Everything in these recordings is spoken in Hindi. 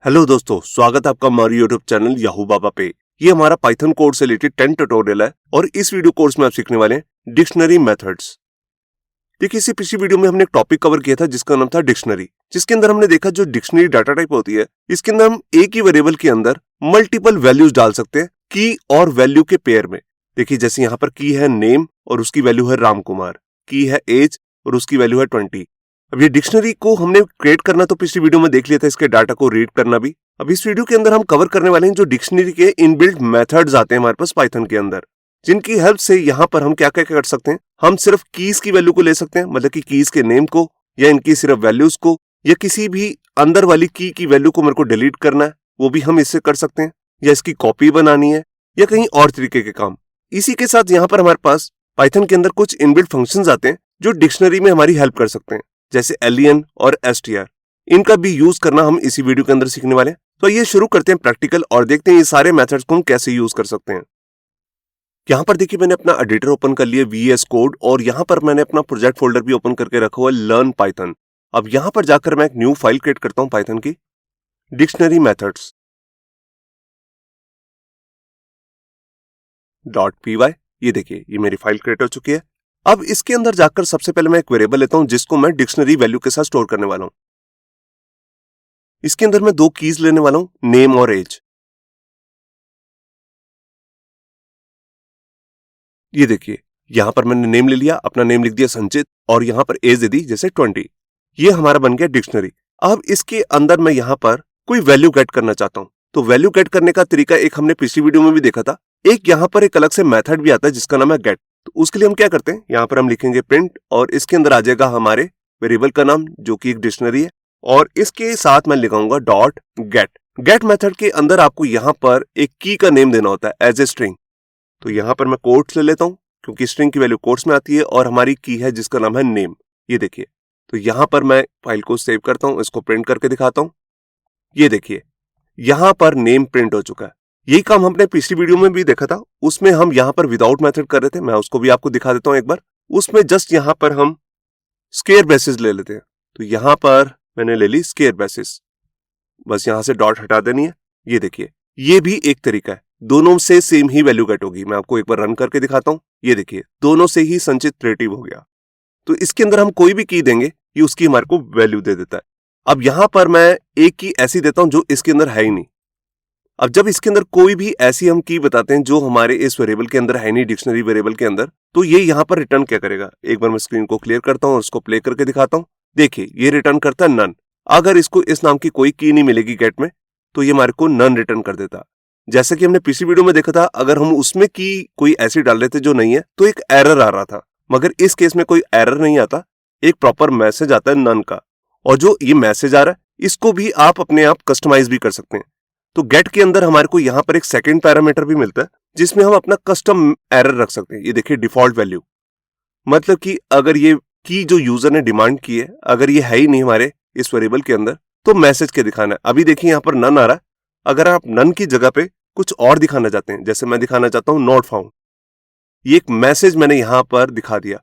हेलो दोस्तों, स्वागत है आपका हमारे यूट्यूब चैनल याहू बाबा पे। ये हमारा पाइथन कोड से रिलेटेड 10 ट्यूटोरियल है और इस वीडियो कोर्स में आप सीखने वाले हैं डिक्शनरी मेथड्स। देखिए, इसी पिछली वीडियो में हमने एक टॉपिक कवर किया था जिसका नाम था डिक्शनरी, जिसके अंदर हमने देखा जो डिक्शनरी डाटा टाइप होती है, इसके अंदर हम एक ही वेरिएबल के अंदर मल्टीपल वैल्यूज डाल सकते हैं की और वैल्यू के पेयर में। देखिए, जैसे यहाँ पर की है नेम और उसकी वैल्यू है राम कुमार, की है एज और उसकी वैल्यू है 20। अब ये डिक्शनरी को हमने क्रिएट करना तो पिछली वीडियो में देख लिया था, इसके डाटा को रीड करना भी। अब इस वीडियो के अंदर हम कवर करने वाले हैं जो डिक्शनरी के इनबिल्ट मेथड्स आते हैं हमारे पास पाइथन के अंदर, जिनकी हेल्प से यहाँ पर हम क्या क्या कर सकते हैं। हम सिर्फ कीज की वैल्यू को ले सकते हैं, मतलब कि कीज के नेम को या इनकी सिर्फ वैल्यूज को, या किसी भी अंदर वाली की वैल्यू को मेरे को डिलीट करना है वो भी हम इससे कर सकते हैं, या इसकी कॉपी बनानी है या कहीं और तरीके के काम। इसी के साथ यहाँ पर हमारे पास पाइथन के अंदर कुछ इनबिल्ट फंक्शंस आते हैं जो डिक्शनरी में हमारी हेल्प कर सकते हैं, जैसे len और str। इनका भी यूज करना हम इसी वीडियो के अंदर सीखने वाले हैं। तो ये शुरू करते हैं प्रैक्टिकल और देखते हैं ये सारे मेथड्स को हम कैसे यूज कर सकते हैं। यहाँ पर देखिए, मैंने अपना एडिटर ओपन कर लिया VS कोड, और यहाँ पर मैंने अपना प्रोजेक्ट फोल्डर भी ओपन करके रखा हुआ है लर्न पाइथन। अब यहाँ पर जाकर मैं एक न्यू फाइल क्रिएट करता हूँ पाइथन की, डिक्शनरी मेथड्स .py। ये देखिए, ये मेरी फाइल क्रिएट हो चुकी है। अब इसके अंदर जाकर सबसे पहले मैं एक वेरिएबल लेता हूं जिसको मैं डिक्शनरी वैल्यू के साथ स्टोर करने वाला हूं। इसके अंदर मैं दो कीज लेने वाला हूं, नेम और एज। ये देखिए, यहां पर मैंने नेम ले लिया, अपना नेम लिख दिया संचित, और यहां पर एज दे दी जैसे 20। ये हमारा बन गया डिक्शनरी। अब इसके अंदर मैं यहां पर कोई वैल्यू गेट करना चाहता हूं, तो वैल्यू गेट करने का तरीका एक हमने पिछली वीडियो में भी देखा था। एक यहां पर एक अलग से मेथड भी आता है जिसका नाम है गेट। तो उसके लिए हम क्या करते हैं, यहाँ पर हम लिखेंगे प्रिंट, और इसके अंदर आ जाएगा हमारे वेरिएबल का नाम जो कि एक डिक्शनरी है, और इसके साथ मैं लिखाऊंगा डॉट गेट। गेट मेथड के अंदर आपको यहाँ पर एक की का नेम देना होता है एज ए स्ट्रिंग। तो यहाँ पर मैं कोट्स ले लेता हूँ क्योंकि स्ट्रिंग की वैल्यू कोट्स में आती है, और हमारी की है जिसका नाम है नेम। ये देखिए, तो यहाँ पर मैं फाइल को सेव करता हूँ, इसको प्रिंट करके दिखाता हूँ। ये देखिए, यहाँ पर नेम प्रिंट हो चुका है। यही काम हमने पिछली वीडियो में भी देखा था, उसमें हम यहाँ पर विदाउट मेथड कर रहे थे। मैं उसको भी आपको दिखा देता हूँ एक बार। उसमें जस्ट यहाँ पर हम स्केयर बेसिस ले लेते हैं। तो यहाँ पर मैंने ले ली स्केयर बेसिस, बस यहाँ से डॉट हटा देनी है। ये देखिए, ये भी एक तरीका है, दोनों से सेम ही वैल्यू गेट होगी। मैं आपको एक बार रन करके दिखाता हूँ। ये देखिए, दोनों से ही संचित क्रिएटिव हो गया। तो इसके अंदर हम कोई भी की देंगे, ये उसकी हमारे को वैल्यू दे देता है। अब यहाँ पर मैं एक की ऐसी देता हूँ जो इसके अंदर है ही नहीं। अब जब इसके अंदर कोई भी ऐसी हम की बताते हैं जो हमारे इस वेरिएबल के अंदर है नहीं, डिक्शनरी वेरिएबल के अंदर, तो ये यहाँ पर रिटर्न क्या करेगा। एक बार मैं स्क्रीन को क्लियर करता हूँ और उसको प्ले करके दिखाता हूँ। देखिए, ये रिटर्न करता है नन। अगर इसको इस नाम की कोई की नहीं मिलेगी गेट में, तो ये हमारे को नन रिटर्न कर देता। जैसे कि हमने पिछली वीडियो में देखा था, अगर हम उसमें की कोई ऐसी डाल रहे थे जो नहीं है तो एक एरर आ रहा था, मगर इस केस में कोई एरर नहीं आता, एक प्रॉपर मैसेज आता है नन का। और जो ये मैसेज आ रहा है इसको भी आप अपने आप कस्टमाइज भी कर सकते हैं। तो गेट के अंदर हमारे को यहाँ पर एक सेकंड पैरामीटर भी मिलता है जिसमें हम अपना कस्टम एरर रख सकते हैं। ये देखिए, डिफॉल्ट वैल्यू, मतलब कि अगर ये की जो यूजर ने डिमांड की है, अगर ये है ही नहीं हमारे इस वेरिएबल के अंदर, तो मैसेज के दिखाना है। अभी देखिए, यहाँ पर नन आ रहा है। अगर आप नन की जगह पे कुछ और दिखाना चाहते हैं, जैसे मैं दिखाना चाहता हूँ नॉट फाउंड, ये एक मैसेज मैंने यहाँ पर दिखा दिया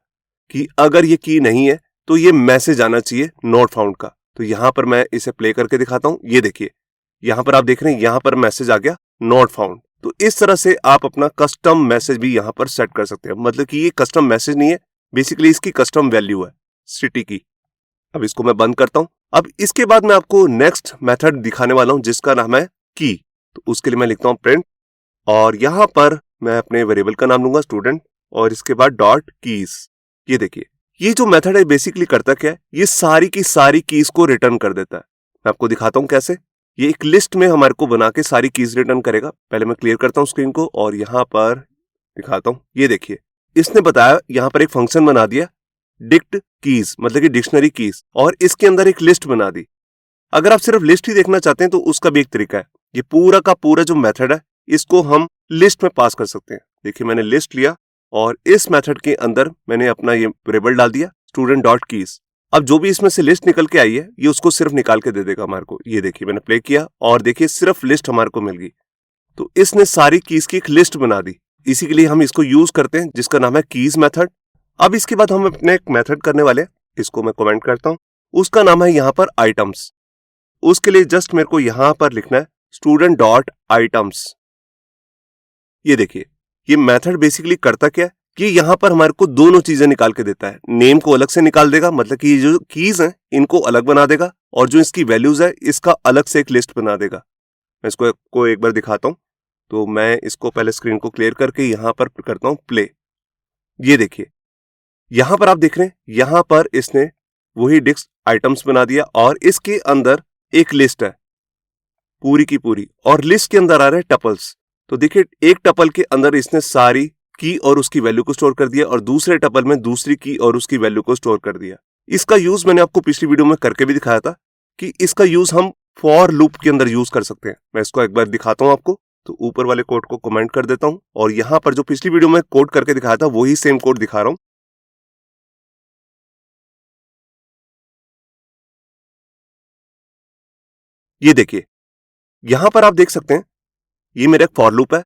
कि अगर ये की नहीं है तो ये मैसेज आना चाहिए नॉट फाउंड का। तो यहाँ पर मैं इसे प्ले करके दिखाता हूँ। ये देखिए, यहाँ पर आप देख रहे हैं, यहाँ पर मैसेज आ गया नॉट फाउंड। तो इस तरह से आप अपना कस्टम मैसेज भी यहाँ पर सेट कर सकते हैं। मतलब कि ये कस्टम मैसेज नहीं है, बेसिकली इसकी कस्टम वैल्यू है सिटी की। अब इसको मैं बंद करता हूँ। अब इसके बाद मैं आपको नेक्स्ट मेथड दिखाने वाला हूँ जिसका नाम है की। तो उसके लिए मैं लिखता हूँ प्रिंट, और यहाँ पर मैं अपने वेरिएबल का नाम लूंगा स्टूडेंट, और इसके बाद डॉट कीज। ये देखिए, ये जो मेथड है बेसिकली करता क्या है, ये सारी की सारी कीज को रिटर्न कर देता है। मैं आपको दिखाता हूँ कैसे। ये एक लिस्ट में हमारे को बना के सारी कीज रिटर्न करेगा। पहले मैं क्लियर करता हूँ स्क्रीन को और यहाँ पर दिखाता हूँ। ये देखिए, इसने बताया यहाँ पर एक फंक्शन बना दिया डिक्ट कीज, मतलब कि डिक्शनरी कीज, और इसके अंदर एक लिस्ट बना दी। अगर आप सिर्फ लिस्ट ही देखना चाहते हैं तो उसका भी एक तरीका है। ये पूरा का पूरा जो मेथड है इसको हम लिस्ट में पास कर सकते हैं। देखिए, मैंने लिस्ट लिया और इस मेथड के अंदर मैंने अपना ये वेरिएबल डाल दिया स्टूडेंट डॉट कीज। अब जो भी इसमें से लिस्ट निकल के आई है ये उसको सिर्फ निकाल के दे देगा हमारे को। ये देखिए, मैंने प्ले किया और देखिए सिर्फ लिस्ट हमारे को मिल गई। तो इसने सारी कीज की एक लिस्ट बना दी। इसी के लिए हम इसको यूज करते हैं जिसका नाम है कीज मेथड। अब इसके बाद हम अपने एक मेथड करने वाले हैं, इसको मैं कमेंट करता हूं। उसका नाम है यहाँ पर आइटम्स। उसके लिए जस्ट मेरे को यहां पर लिखना है स्टूडेंट डॉट आइटम्स। ये देखिए, ये मेथड बेसिकली करता क्या है कि यहां पर हमारे को दोनों चीजें निकाल के देता है। नेम को अलग से निकाल देगा, मतलब कि ये जो कीज हैं इनको अलग बना देगा, और जो इसकी वैल्यूज है इसका अलग से एक लिस्ट बना देगा। मैं इसको एक बार दिखाता हूं। तो मैं इसको पहले स्क्रीन को क्लियर करके यहां पर करता हूं प्ले। ये देखिए, यहां पर आप देख रहे हैं, यहां पर इसने वही डिस्क आइटम्स बना दिया और इसके अंदर एक लिस्ट है पूरी की पूरी, और लिस्ट के अंदर आ रहे हैं टपल्स। तो देखिए, एक टपल के अंदर इसने सारी की और उसकी वैल्यू को स्टोर कर दिया, और दूसरे टपल में दूसरी की और उसकी वैल्यू को स्टोर कर दिया। इसका यूज मैंने आपको पिछली वीडियो में करके भी दिखाया था कि इसका यूज हम फॉर लूप के अंदर यूज कर सकते हैं। मैं इसको एक बार दिखाता हूं आपको। तो ऊपर वाले कोड को कमेंट कर देता हूं, और यहां पर जो पिछली वीडियो में कोड करके दिखाया था वही सेम कोड दिखा रहा हूं। ये देखिए, यहां पर आप देख सकते हैं ये मेरा एक फॉर लूप है।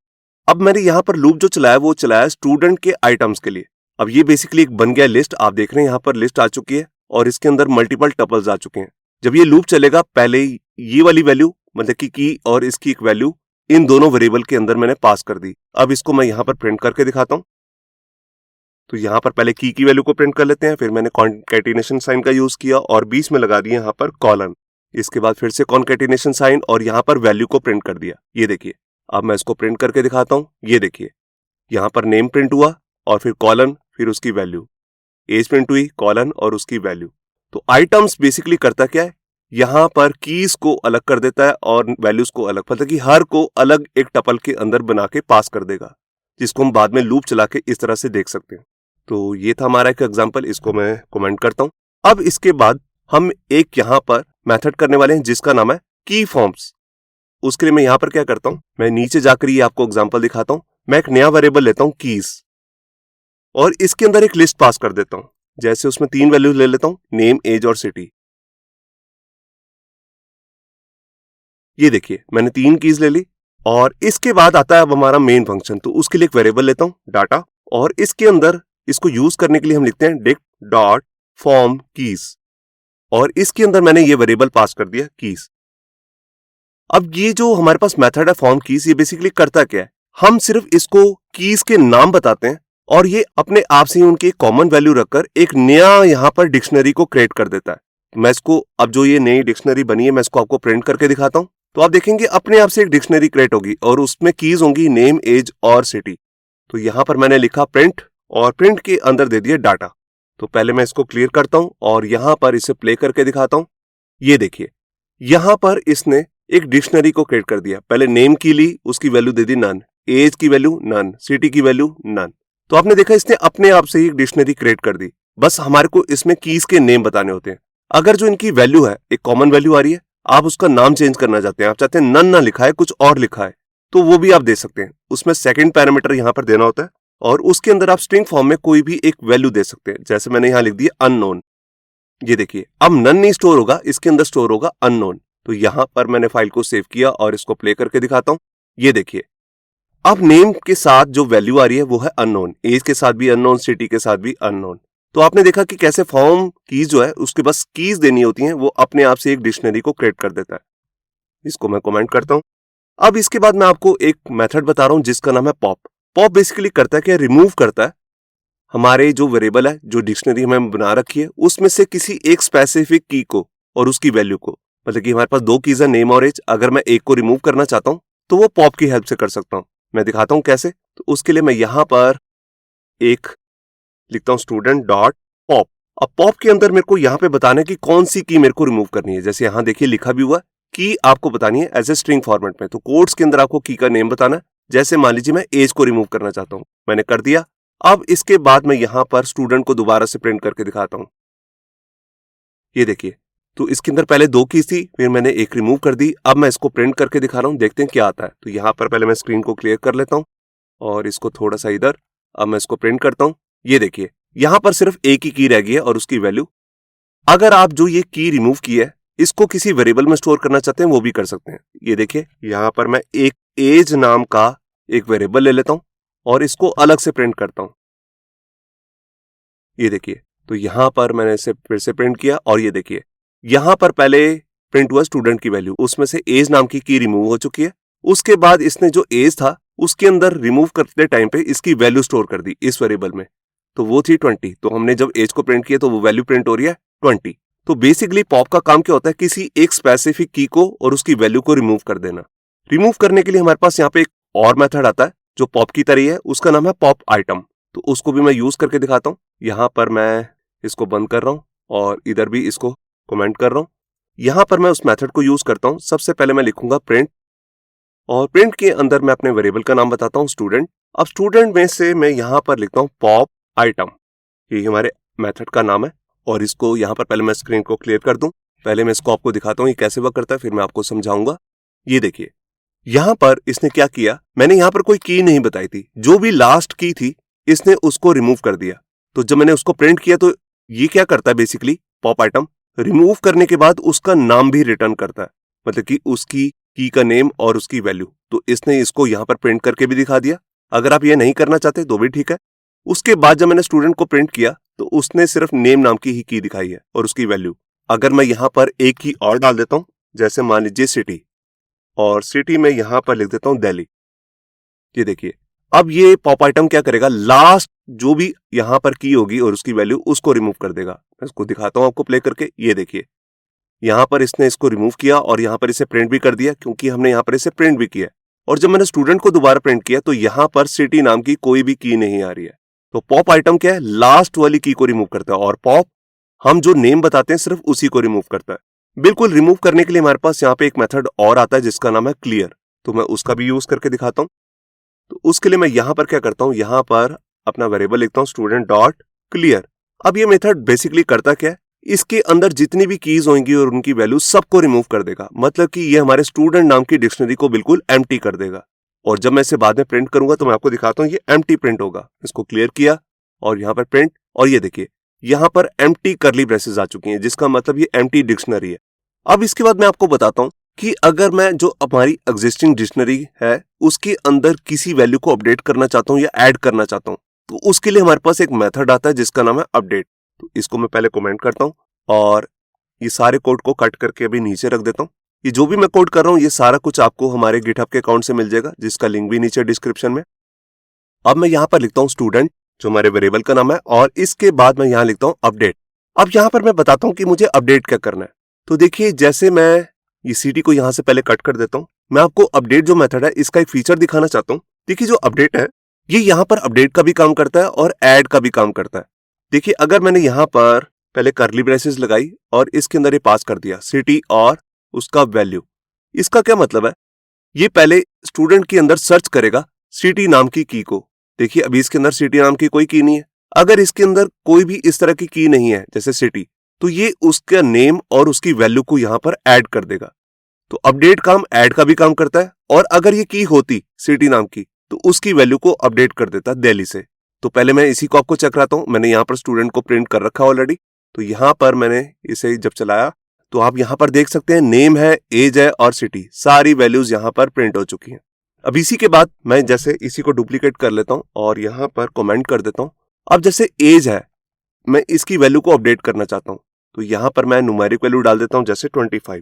अब मैंने यहां पर लूप जो चलाया वो चलाया स्टूडेंट के आइटम्स के लिए। अब ये बेसिकली एक बन गया लिस्ट। आप देख रहे हैं यहां पर लिस्ट आ चुकी है और इसके अंदर मल्टीपल टपल्स आ चुके हैं। जब ये लूप चलेगा, पहले ये वाली वैल्यू मतलब की और इसकी एक वैल्यू इन दोनों वेरिएबल के अंदर मैंने पास कर दी। अब इसको मैं यहां पर प्रिंट करके दिखाता हूं। तो यहां पर पहले की वैल्यू को प्रिंट कर लेते हैं, फिर मैंने कॉन्कैटिनेशन साइन का यूज किया और बीच में लगा दिया यहां पर कॉलन। इसके बाद फिर से कॉन्कैटिनेशन साइन और यहां पर वैल्यू को प्रिंट कर दिया। ये देखिए, अब मैं इसको प्रिंट करके दिखाता हूं। ये देखिए, यहां पर नेम प्रिंट हुआ और फिर कॉलन, फिर उसकी वैल्यू, एज प्रिंट हुई, कॉलन और उसकी वैल्यू। तो आइटम्स बेसिकली करता क्या है, यहां पर कीज को अलग कर देता है और वैल्यूज को अलग, मतलब कि हर को अलग एक टपल के अंदर बना के पास कर देगा, जिसको हम बाद में लूप चला के इस तरह से देख सकते हैं। तो ये था हमारा एक एग्जांपल, इसको मैं कमेंट करता हूं। अब इसके बाद हम एक यहां पर मेथड करने वाले हैं जिसका नाम है की फॉर्म्स। उसके लिए मैं यहां पर क्या करता हूं, मैं नीचे जाकर ये आपको एग्जांपल दिखाता हूं। मैं एक नया वेरिएबल लेता हूं कीज, और इसके अंदर एक लिस्ट पास कर देता हूं। जैसे उसमें 3 वैल्यूज ले लेता हूं, नेम, एज और सिटी। ये देखिए, मैंने 3 कीज ले ली, और इसके बाद आता है अब हमारा मेन फंक्शन। तो उसके लिए एक वेरिएबल लेता हूं डाटा, और इसके अंदर इसको यूज करने के लिए हम लिखते हैं डिक्ट डॉट फॉर्म कीज, और इसके अंदर मैंने ये वेरिएबल पास कर दिया कीज। अब ये जो हमारे पास मेथड है फॉर्म कीज, ये बेसिकली करता क्या है, हम सिर्फ इसको कीज के नाम बताते हैं और ये अपने आप से ही उनकी कॉमन वैल्यू रखकर एक नया यहां पर डिक्शनरी को क्रिएट कर देता है। मैं इसको, अब जो ये नई डिक्शनरी बनी है, मैं इसको आपको प्रिंट करके दिखाता हूं। तो आप देखेंगे अपने आप से एक डिक्शनरी क्रिएट होगी और उसमें कीज होंगी नेम, एज और सिटी। तो यहां पर मैंने लिखा प्रिंट, और प्रिंट के अंदर दे दिया डाटा। तो पहले मैं इसको क्लियर करता हूं और यहां पर इसे प्ले करके दिखाता हूं। ये देखिए, यहां पर इसने एक डिक्शनरी को क्रिएट कर दिया। पहले नेम की ली, उसकी वैल्यू दे दी नन, एज की वैल्यू नन, सिटी की वैल्यू नन। तो आपने देखा इसने अपने आप से ही एक डिक्शनरी क्रिएट कर दी। बस हमारे को इसमें कीज के नेम बताने होते हैं। अगर जो इनकी वैल्यू है, एक कॉमन वैल्यू आ रही है, आप उसका नाम चेंज करना चाहते हैं, आप चाहते हैं नन ना लिखा है, कुछ और लिखा है, तो वो भी आप दे सकते हैं। उसमें सेकंड पैरामीटर यहां पर देना होता है, और उसके अंदर आप स्ट्रिंग फॉर्म में कोई भी एक वैल्यू दे सकते हैं। जैसे मैंने यहां लिख दिया अननोन। ये देखिए, अब नन नहीं स्टोर होगा, इसके अंदर स्टोर होगा अननोन। तो यहां पर मैंने फाइल को सेव किया और इसको प्ले करके दिखाता हूं। ये देखिए, अब नेम के साथ जो वैल्यू आ रही है वो है अननोन, एज के साथ भी अननोन, सिटी के साथ भी अननोन। तो आपने देखा कि कैसे फॉर्म कीज जो है उसके बस कीज देनी होती हैं, वो अपने आप से एक डिक्शनरी को क्रिएट कर देता है। इसको मैं कमेंट करता हूं। अब इसके बाद मैं आपको एक मेथड बता रहा हूं जिसका नाम है पॉप। पॉप बेसिकली करता है क्या, रिमूव करता है हमारे जो वेरिएबल है, जो डिक्शनरी हमें बना रखी है, उसमें से किसी एक स्पेसिफिक की को और उसकी वैल्यू को। मतलब कि हमारे पास 2 कीज है, नेम और एज। अगर मैं एक को रिमूव करना चाहता हूं तो वो पॉप की हेल्प से कर सकता हूं। मैं दिखाता हूं कैसे। तो उसके लिए मैं यहां पर एक लिखता हूं स्टूडेंट डॉट पॉप। अब पॉप के अंदर मेरे को यहां पे बताना है कि कौन सी की मेरे को रिमूव करनी है। जैसे यहां देखिए लिखा भी हुआ कि आपको बतानी है एज ए स्ट्रिंग फॉर्मेट में। तो कोड्स के अंदर आपको की का नेम बताना है। जैसे मान लीजिए मैं एज को रिमूव करना चाहता हूं, मैंने कर दिया। अब इसके बाद मैं यहां पर स्टूडेंट को दोबारा से प्रिंट करके दिखाता हूं। ये देखिए, तो इसके अंदर पहले 2 कीज थी, फिर मैंने एक रिमूव कर दी। अब मैं इसको प्रिंट करके दिखा रहा हूं, देखते हैं क्या आता है। तो यहां पर पहले मैं स्क्रीन को क्लियर कर लेता हूं और इसको थोड़ा सा इधर। अब मैं इसको प्रिंट करता हूं। ये देखिए, यहां पर सिर्फ एक ही की रह गई है और उसकी वैल्यू। अगर आप जो ये की रिमूव की है इसको किसी वेरिएबल में स्टोर करना चाहते हैं वो भी कर सकते हैं। ये देखिए, यहां पर मैं एक एज नाम का एक वेरिएबल ले लेता हूं और इसको अलग से प्रिंट करता हूं। ये देखिए, तो यहां पर मैंने इसे फिर से प्रिंट किया और ये देखिए, यहां पर पहले प्रिंट हुआ स्टूडेंट की वैल्यू, उसमें से एज नाम की की रिमूव हो चुकी है। उसके बाद इसने जो एज था उसके अंदर रिमूव करते टाइम पे इसकी वैल्यू स्टोर कर दी इस वेरिएबल में, तो वो थी 20। तो हमने जब एज को प्रिंट किया तो वो वैल्यू प्रिंट हो रही है 20। तो बेसिकली पॉप का काम क्या होता है, किसी एक स्पेसिफिक की को और उसकी वैल्यू को रिमूव कर देना। रिमूव करने के लिए हमारे पास यहाँ पे एक और मेथड आता है जो पॉप की तरह ही है, उसका नाम है पॉप आइटम। तो उसको भी मैं यूज करके दिखाता हूँ। यहाँ पर मैं इसको बंद कर रहा हूँ और इधर भी इसको कमेंट कर रहा हूँ। यहाँ पर मैं उस मेथड को यूज करता हूँ। सबसे पहले मैं लिखूंगा प्रिंट, और प्रिंट के अंदर मैं अपने वेरिएबल का नाम बताता हूँ स्टूडेंट। अब स्टूडेंट में से मैं यहाँ पर लिखता हूँ पॉप आइटम, ये हमारे मेथड का नाम है। और इसको यहाँ पर पहले मैं स्क्रीन को क्लियर कर दूं। पहले मैं इसको आपको दिखाता हूँ ये कैसे वर्क करता है, फिर मैं आपको समझाऊंगा। ये देखिए यहाँ पर इसने क्या किया, मैंने यहाँ पर कोई की नहीं बताई थी, जो भी लास्ट की थी इसने उसको रिमूव कर दिया। तो जब मैंने उसको प्रिंट किया तो ये क्या करता है, बेसिकली पॉप आइटम रिमूव करने के बाद उसका नाम भी रिटर्न करता है, मतलब कि उसकी की का नेम और उसकी वैल्यू। तो इसने इसको यहाँ पर प्रिंट करके भी दिखा दिया। अगर आप ये नहीं करना चाहते तो भी ठीक है। उसके बाद जब मैंने स्टूडेंट को प्रिंट किया तो उसने सिर्फ नेम नाम की ही की दिखाई है और उसकी वैल्यू। अगर मैं यहाँ पर एक की और डाल देता हूँ, जैसे मान लीजिए सिटी, और सिटी में यहाँ पर लिख देता हूँ दिल्ली। ये देखिए अब ये पॉप आइटम क्या करेगा, लास्ट जो भी यहाँ पर की होगी और उसकी वैल्यू उसको रिमूव कर देगा। मैं इसको दिखाता हूँ आपको प्ले करके। ये देखिए यहाँ पर इसने इसको रिमूव किया और यहाँ पर इसे प्रिंट भी कर दिया, क्योंकि हमने यहाँ पर इसे प्रिंट भी किया। और जब मैंने स्टूडेंट को दोबारा प्रिंट किया तो यहाँ पर सिटी नाम की कोई भी की नहीं आ रही है। तो पॉप आइटम क्या है, लास्ट वाली की को रिमूव करता है, और पॉप हम जो नेम बताते हैं सिर्फ उसी को रिमूव करता है। बिल्कुल रिमूव करने के लिए हमारे पास यहाँ पे एक मेथड और आता है जिसका नाम है क्लियर। तो मैं उसका भी यूज करके दिखाता हूँ। तो उसके लिए मैं यहाँ पर क्या करता हूँ, यहाँ पर अपना वेरिएबल लिखता हूँ स्टूडेंट डॉट क्लियर। अब ये मेथड बेसिकली करता क्या है, इसके अंदर जितनी भी कीज होंगी और उनकी वैल्यू सबको रिमूव कर देगा। मतलब कि ये हमारे स्टूडेंट नाम की डिक्शनरी को बिल्कुल एम्प्टी कर देगा। और जब मैं इसे बाद में प्रिंट करूंगा तो मैं आपको दिखाता हूँ ये एम्प्टी प्रिंट होगा। इसको क्लियर किया और यहाँ पर प्रिंट, और ये देखिए यहाँ पर एम्प्टी कर्ली ब्रेसेस आ चुकी हैं, जिसका मतलब ये एम्प्टी डिक्शनरी है। अब इसके बाद मैं आपको बताता हूँ कि अगर मैं जो हमारी एग्जिस्टिंग डिक्शनरी है उसके अंदर किसी वैल्यू को अपडेट करना चाहता हूँ या ऐड करना चाहता हूँ, तो उसके लिए हमारे पास एक मेथड आता है जिसका नाम है अपडेट। तो इसको मैं पहले कमेंट करता हूँ और ये सारे कोड को कट करके अभी नीचे रख देता हूँ। ये जो भी मैं कोड कर रहा हूँ ये सारा कुछ आपको हमारे गिटहब के अकाउंट से मिल जाएगा, जिसका लिंक भी नीचे डिस्क्रिप्शन में। अब मैं यहाँ पर लिखता हूँ स्टूडेंट, जो हमारे वेरिएबल का नाम है, और इसके बाद मैं यहाँ लिखता हूँ अपडेट। अब यहाँ पर मैं बताता हूँ कि मुझे अपडेट क्या करना है। तो देखिए जैसे मैं ये सिटी को यहाँ से पहले कट कर देता हूँ, मैं आपको अपडेट जो मेथड है इसका एक फीचर दिखाना चाहता हूँ। देखिए जो अपडेट है ये यहाँ पर अपडेट का भी काम करता है और ऐड का भी काम करता है। देखिए अगर मैंने यहाँ पर पहले कर्ली ब्रेसेस लगाई और इसके अंदर ये पास कर दिया सिटी और उसका वैल्यू, इसका क्या मतलब है, ये पहले स्टूडेंट के अंदर सर्च करेगा सिटी नाम की को। देखिए अभी इसके अंदर सिटी नाम की कोई की नहीं है। अगर इसके अंदर कोई भी इस तरह की नहीं है जैसे सिटी, तो ये उसका नेम और उसकी वैल्यू को यहाँ पर ऐड कर देगा। तो अपडेट काम ऐड का भी काम करता है, और अगर ये की होती सिटी नाम की तो उसकी वैल्यू को अपडेट कर देता दिल्ली से। तो पहले मैं इसी को आपको चेक कराता हूँ। मैंने यहाँ पर स्टूडेंट को प्रिंट कर रखा ऑलरेडी। तो यहाँ पर मैंने इसे जब चलाया तो आप यहाँ पर देख सकते हैं नेम है, एज है और सिटी, सारी वैल्यूज यहाँ पर प्रिंट हो चुकी हैं। अब इसी के बाद मैं जैसे इसी को डुप्लीकेट कर लेता हूँ और यहाँ पर कमेंट कर देता हूँ। अब जैसे एज है, मैं इसकी वैल्यू को अपडेट करना चाहता हूँ, तो यहाँ पर मैं न्यूमेरिक वैल्यू डाल देता हूँ जैसे 25।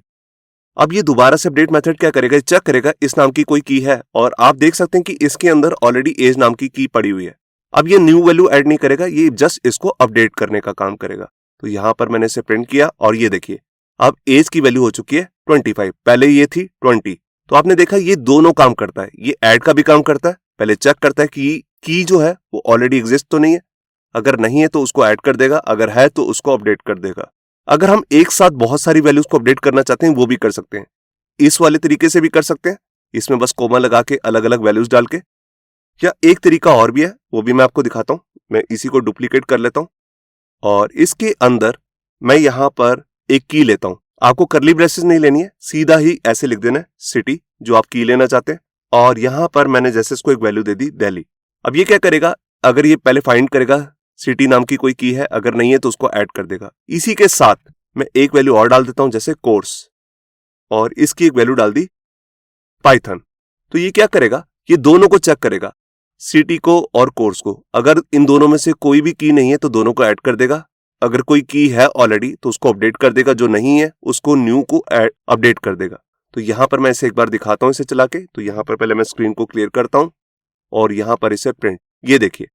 अब ये दोबारा से अपडेट मेथड क्या करेगा, चेक करेगा इस नाम की कोई की है, और आप देख सकते हैं कि इसके अंदर ऑलरेडी एज नाम की पड़ी हुई है। अब ये न्यू वैल्यू ऐड नहीं करेगा, ये जस्ट इसको अपडेट करने का काम करेगा। तो यहाँ पर मैंने इसे प्रिंट किया और ये देखिए अब एज की वैल्यू हो चुकी है 25, पहले ये थी 20। तो आपने देखा ये दोनों काम करता है, ये ऐड का भी काम करता है। पहले चेक करता है कि की जो है वो ऑलरेडी एग्जिस्ट तो नहीं है, अगर नहीं है तो उसको ऐड कर देगा, अगर है तो उसको अपडेट कर देगा। अगर हम एक साथ बहुत सारी वैल्यूज को अपडेट करना चाहते हैं वो भी कर सकते हैं, इस वाले तरीके से भी कर सकते हैं, इसमें बस कोमा लगा के अलग अलग वैल्यूज डाल के, या एक तरीका और भी है वो भी मैं आपको दिखाता हूं। मैं इसी को डुप्लीकेट कर लेता हूं और इसके अंदर मैं यहां पर एक की लेता हूं। आपको कर्ली ब्रेसेस नहीं लेनी है, सीधा ही ऐसे लिख देना है सिटी जो आप की लेना चाहते हैं, और यहां पर मैंने जैसे इसको एक वैल्यू दे दी दिल्ली। अब ये क्या करेगा, अगर ये पहले फाइंड करेगा सिटी नाम की कोई की है, अगर नहीं है तो उसको ऐड कर देगा। इसी के साथ मैं एक वैल्यू और डाल देता हूं जैसे कोर्स, और इसकी एक वैल्यू डाल दी पाइथन। तो ये क्या करेगा, ये दोनों को चेक करेगा, सिटी को और कोर्स को। अगर इन दोनों में से कोई भी की नहीं है तो दोनों को ऐड कर देगा, अगर कोई की है ऑलरेडी तो उसको अपडेट कर देगा, जो नहीं है उसको न्यू को अपडेट कर देगा। तो यहाँ पर मैं इसे एक बार दिखाता हूँ इसे चला के। तो यहाँ पर पहले मैं स्क्रीन को क्लियर करता हूँ और यहाँ पर इसे प्रिंट, ये देखिए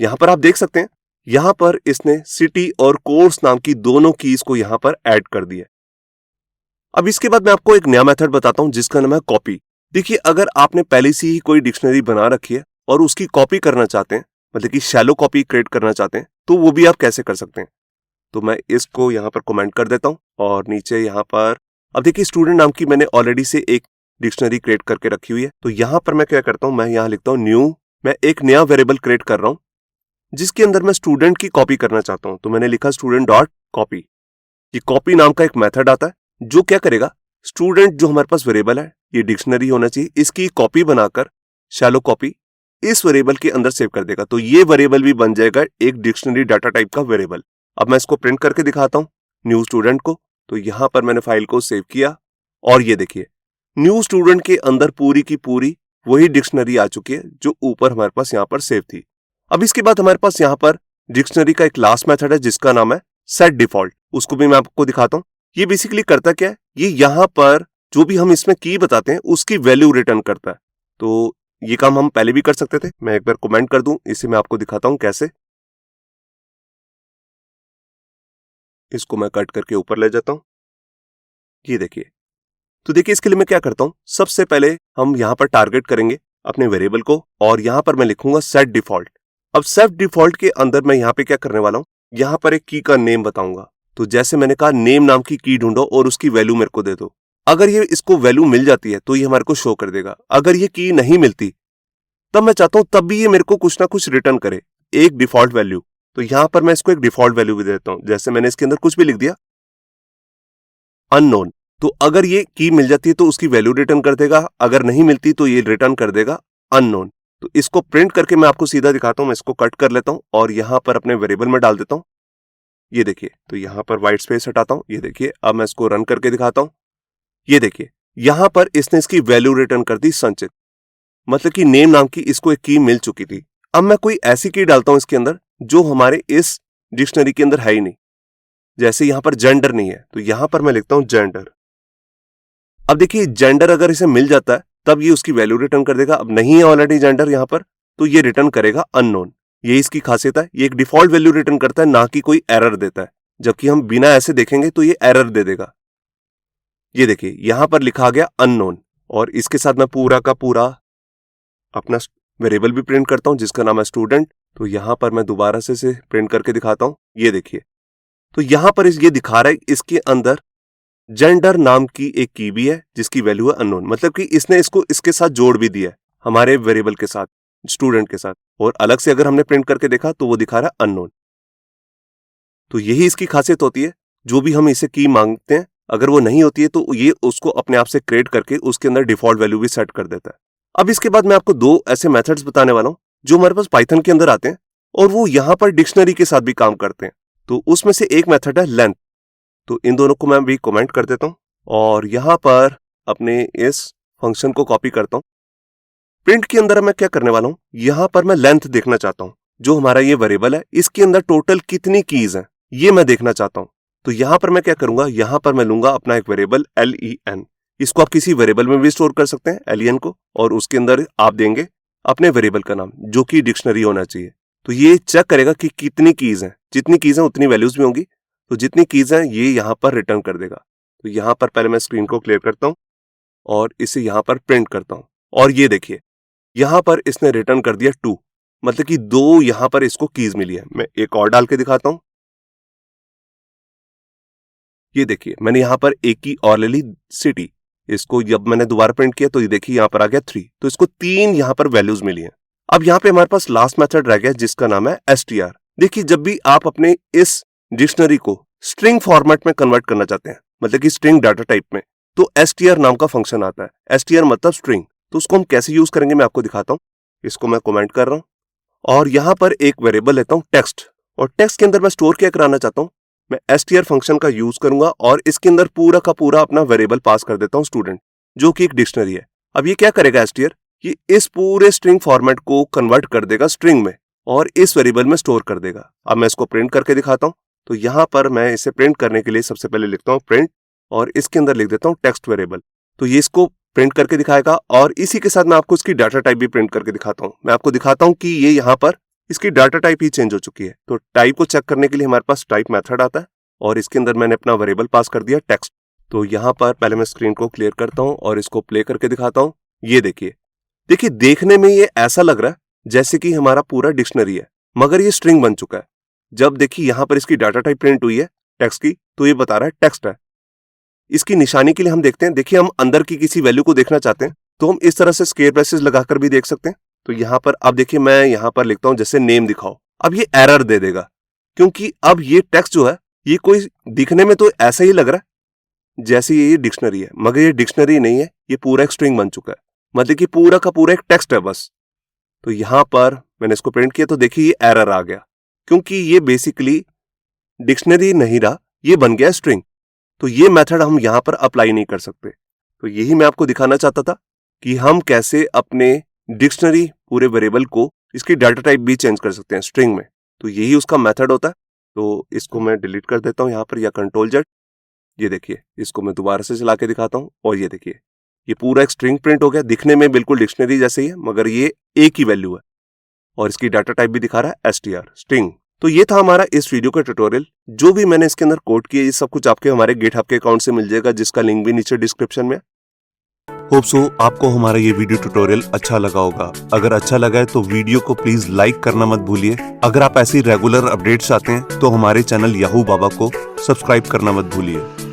यहाँ पर आप देख सकते हैं, यहाँ पर इसने सिटी और कोर्स नाम की दोनों कीज को यहाँ पर ऐड कर दिया। अब इसके बाद मैं आपको एक नया मेथड बताता हूँ जिसका नाम है कॉपी। देखिए अगर आपने पहले से ही कोई डिक्शनरी बना रखी है और उसकी कॉपी करना चाहते हैं, मतलब कि शैलो कॉपी क्रिएट करना चाहते हैं, तो वो भी आप कैसे कर सकते हैं। तो मैं इसको यहाँ पर कमेंट कर देता हूँ और नीचे यहाँ पर अब देखिए स्टूडेंट नाम की मैंने ऑलरेडी से एक डिक्शनरी क्रिएट करके रखी हुई है। तो यहाँ पर मैं क्या करता हूँ, मैं यहाँ लिखता हूँ न्यू, मैं एक नया वेरिएबल क्रिएट कर रहा हूँ जिसके अंदर मैं स्टूडेंट की कॉपी करना चाहता हूँ। तो मैंने लिखा स्टूडेंट डॉट कॉपी। ये कॉपी नाम का एक मेथड आता है जो क्या करेगा, स्टूडेंट जो हमारे पास वेरिएबल है, ये डिक्शनरी होना चाहिए, इसकी कॉपी बनाकर शैलो कॉपी इस वेरिएबल के अंदर सेव कर देगा। तो ये वेरिएबल भी बन जाएगा एक डिक्शनरी डाटा टाइप का वेरिएबल। अब मैं इसको प्रिंट करके दिखाता हूँ न्यू स्टूडेंट को। तो यहाँ पर मैंने फाइल को सेव किया और ये देखिए न्यू स्टूडेंट के अंदर पूरी की पूरी वही डिक्शनरी आ चुकी है जो ऊपर हमारे पास यहाँ पर सेव थी। अब इसके बाद हमारे पास यहाँ पर डिक्शनरी का एक लास्ट मेथड है जिसका नाम है सेट डिफॉल्ट। उसको भी मैं आपको दिखाता हूँ। ये बेसिकली करता क्या है, ये यहाँ पर जो भी हम इसमें की बताते हैं उसकी वैल्यू रिटर्न करता है। तो ये काम हम पहले भी कर सकते थे, मैं एक बार कमेंट कर दूं, इसे मैं आपको दिखाता हूं कैसे। इसको मैं कट करके ऊपर ले जाता हूं, ये देखिए। तो देखिए इसके लिए मैं क्या करता हूं, सबसे पहले हम यहां पर टारगेट करेंगे अपने वेरिएबल को और यहां पर मैं लिखूंगा सेट डिफॉल्ट। अब सेट डिफॉल्ट के अंदर मैं यहां पे क्या करने वाला हूं, यहां पर एक की का नेम बताऊंगा। तो जैसे मैंने कहा नेम नाम की ढूंढो और उसकी वैल्यू मेरे को दे दो। अगर ये इसको वैल्यू मिल जाती है तो ये हमारे को शो कर देगा। अगर ये की नहीं मिलती तब मैं चाहता हूं तब भी ये मेरे को कुछ ना कुछ रिटर्न करे, एक डिफॉल्ट वैल्यू। तो यहां पर मैं इसको एक डिफॉल्ट वैल्यू भी देता हूं, जैसे मैंने इसके अंदर कुछ भी लिख दिया अननोन। तो अगर ये की मिल जाती है तो उसकी वैल्यू रिटर्न कर देगा, अगर नहीं मिलती तो ये रिटर्न कर देगा अननोन। तो इसको प्रिंट करके मैं आपको सीधा दिखाता हूं। मैं इसको कट कर लेता हूं और यहां पर अपने वेरिएबल में डाल देता हूं, ये देखिए। तो यहां पर व्हाइट स्पेस हटाता हूं, ये देखिए। अब मैं इसको रन करके दिखाता हूं, ये देखिए यहां पर इसने इसकी वैल्यू रिटर्न कर दी संचित, मतलब कि नेम नाम की इसको एक की मिल चुकी थी। अब मैं कोई ऐसी की डालता हूं इसके अंदर जो हमारे इस डिक्शनरी के अंदर है ही नहीं। जैसे यहां पर जेंडर नहीं है तो यहां पर मैं लिखता हूं जेंडर। अब देखिए जेंडर अगर इसे मिल जाता है तब ये उसकी वैल्यू रिटर्न कर देगा। अब नहीं है ऑलरेडी जेंडर यहां पर तो ये रिटर्न करेगा अननोन। ये इसकी खासियत है, ये एक डिफॉल्ट वैल्यू रिटर्न करता है, ना कि कोई एरर देता है। जबकि हम बिना ऐसे देखेंगे तो ये एरर दे देगा। ये देखिए यहां पर लिखा गया अननोन और इसके साथ मैं पूरा का पूरा अपना वेरिएबल भी प्रिंट करता हूं जिसका नाम है स्टूडेंट। तो यहां पर मैं दोबारा से इसे प्रिंट करके दिखाता हूं, ये देखिए। तो यहां पर ये दिखा रहा है इसके अंदर जेंडर नाम की एक की भी है जिसकी वैल्यू है अननोन, मतलब कि इसने इसको इसके साथ जोड़ भी दिया है हमारे वेरिएबल के साथ, स्टूडेंट के साथ। और अलग से अगर हमने प्रिंट करके देखा तो वो दिखा रहा है अननोन। तो यही इसकी खासियत होती है, जो भी हम इसे की मांगते हैं अगर वो नहीं होती है तो ये उसको अपने आप से क्रिएट करके उसके अंदर डिफॉल्ट वैल्यू भी सेट कर देता है। अब इसके बाद मैं आपको दो ऐसे मेथड्स बताने वाला हूं जो हमारे पास पाइथन के अंदर आते हैं और वो यहां पर डिक्शनरी के साथ भी काम करते हैं। तो उसमें से एक मेथड है लेंथ। तो इन दोनों को मैं भी कमेंट कर देता हूं और यहां पर अपने इस फंक्शन को कॉपी करता हूं। प्रिंट के अंदर मैं क्या करने वाला हूं, यहां पर मैं लेंथ देखना चाहता हूं। जो हमारा ये वेरिएबल है इसके अंदर टोटल कितनी कीज हैं ये मैं देखना चाहता हूं। तो यहां पर मैं क्या करूंगा, यहां पर मैं लूंगा अपना एक वेरिएबल len। इसको आप किसी वेरिएबल में भी स्टोर कर सकते हैं len को, और उसके अंदर आप देंगे अपने वेरिएबल का नाम जो कि डिक्शनरी होना चाहिए। तो ये चेक करेगा कि कितनी कीज हैं, जितनी कीज हैं उतनी वैल्यूज भी होंगी। तो जितनी कीज हैं ये यहां पर रिटर्न कर देगा। तो यहां पर पहले मैं स्क्रीन को क्लियर करता हूं और इसे यहां पर प्रिंट करता हूं और ये देखिए यहां पर इसने रिटर्न कर दिया 2, मतलब कि 2 यहां पर इसको कीज मिली है। मैं एक और डाल के दिखाता हूं, ये देखिए मैंने यहां पर एक की और ले ली सिटी। इसको जब मैंने दोबारा प्रिंट किया तो ये देखिए यहां पर आ गया 3, तो इसको 3 यहां पर वैल्यूज मिली हैं। अब यहां पे हमारे पास लास्ट मेथड रह गया जिसका नाम है str। देखिए जब भी आप अपने इस डिक्शनरी को स्ट्रिंग फॉर्मेट में कन्वर्ट करना चाहते हैं, मतलब कि स्ट्रिंग डाटा टाइप में, तो str नाम का फंक्शन आता है। str मतलब स्ट्रिंग। तो उसको हम कैसे यूज करेंगे मैं आपको दिखाता हूं। इसको मैं कमेंट कर रहा हूं और यहां पर एक वेरिएबल लेता हूं टेक्स्ट, और टेक्स्ट के अंदर मैं स्टोर क्या कराना चाहता हूं, मैं str फंक्शन का यूज करूंगा और इसके अंदर पूरा का पूरा अपना वेरिएबल पास कर देता हूं स्टूडेंट, जो कि एक डिक्शनरी है। अब ये क्या करेगा str, ये इस पूरे स्ट्रिंग फॉर्मेट को कन्वर्ट कर देगा स्ट्रिंग में और इस वेरिएबल में स्टोर कर देगा। अब मैं इसको प्रिंट करके दिखाता हूं। तो यहाँ पर मैं इसे प्रिंट करने के लिए सबसे पहले लिखता हूँ प्रिंट और इसके अंदर लिख देता हूँ टेक्स्ट वेरिएबल। तो ये इसको प्रिंट करके दिखाएगा और इसी के साथ मैं आपको इसकी डाटा टाइप भी प्रिंट करके दिखाता हूँ। मैं आपको दिखाता हूँ कि ये यहाँ पर इसकी डाटा टाइप ही चेंज हो चुकी है। तो टाइप को चेक करने के लिए हमारे पास टाइप मेथड आता है और इसके अंदर मैंने अपना वेरिएबल पास कर दिया टेक्स्ट। तो यहाँ पर पहले मैं स्क्रीन को क्लियर करता हूँ और इसको प्ले करके दिखाता हूँ। ये देखिए देखने में ये ऐसा लग रहा है जैसे कि हमारा पूरा डिक्शनरी है, मगर ये स्ट्रिंग बन चुका है। जब देखिए यहाँ पर इसकी डाटा टाइप प्रिंट हुई है टेक्स्ट की, तो ये बता रहा है टेक्स्ट है। इसकी निशानी के लिए हम देखते हैं, देखिए हम अंदर की किसी वैल्यू को देखना चाहते हैं तो हम इस तरह से स्क्वायर ब्रैकेट्स लगाकर भी देख सकते हैं। तो यहाँ पर अब देखिए मैं यहाँ पर लिखता हूँ जैसे नेम दिखाओ, अब ये एरर दे देगा क्योंकि अब ये टेक्स्ट जो है ये कोई दिखने में तो ऐसा ही लग रहा है जैसे ये डिक्शनरी है, मगर ये डिक्शनरी नहीं है, ये पूरा एक स्ट्रिंग बन चुका है। मतलब कि पूरा का पूरा एक टेक्स्ट है बस। तो यहाँ पर मैंने इसको प्रिंट किया तो देखिए ये एरर आ गया क्योंकि ये बेसिकली डिक्शनरी नहीं रहा, ये बन गया स्ट्रिंग। तो ये मेथड हम यहाँ पर अप्लाई नहीं कर सकते। तो यही मैं आपको दिखाना चाहता था कि हम कैसे अपने डिक्शनरी पूरे वेरिएबल को इसकी डाटा टाइप भी चेंज कर सकते हैं स्ट्रिंग में। तो यही उसका मेथड होता है। तो इसको मैं डिलीट कर देता हूँ यहाँ पर या Ctrl+Z। ये देखिए इसको मैं दोबारा से चला के दिखाता हूँ और ये देखिए ये पूरा एक स्ट्रिंग प्रिंट हो गया। दिखने में बिल्कुल डिक्शनरी जैसे ही है, मगर ये एक ही वैल्यू है और इसकी डाटा टाइप भी दिखा रहा है str स्ट्रिंग। तो ये था हमारा इस वीडियो का ट्यूटोरियल। जो भी मैंने इसके अंदर कोड किया ये सब कुछ आपके हमारे GitHub के अकाउंट से मिल जाएगा, जिसका लिंक भी नीचे डिस्क्रिप्शन में। होप सो आपको हमारा ये वीडियो ट्यूटोरियल अच्छा लगा होगा। अगर अच्छा लगा है तो वीडियो को प्लीज लाइक करना मत भूलिए। अगर आप ऐसी रेगुलर अपडेट्स चाहते हैं तो हमारे चैनल याहू बाबा को सब्सक्राइब करना मत भूलिए।